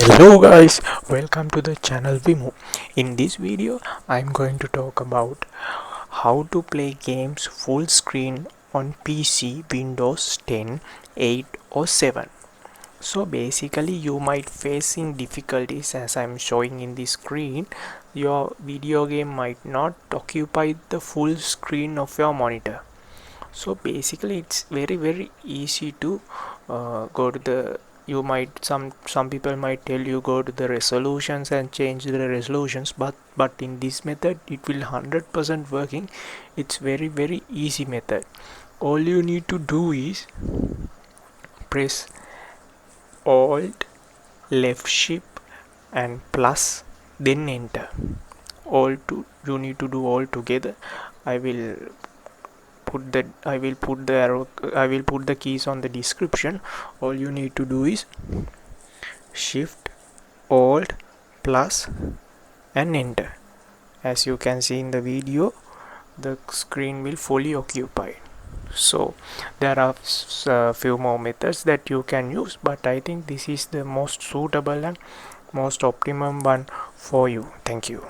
Hello guys, welcome to the channel Vimu. In this video I'm going to talk about how to play games full screen on PC Windows 10, 8 or 7. So basically you might facing difficulties as I'm showing in the screen. Your video game might not occupy the full screen of your monitor. So basically it's very easy to go to the you might some people might tell you go to the resolutions and change the resolutions, but in this method it will 100% working. It's very easy method. All you need to do is press alt left shift and plus then enter. All to you need to do all together. I will put the keys on the description. All you need to do is shift alt plus and enter. As you can see in the video, the screen will fully occupy. So there are few more methods that you can use, but I think this is the most suitable and most optimum one for you. Thank you.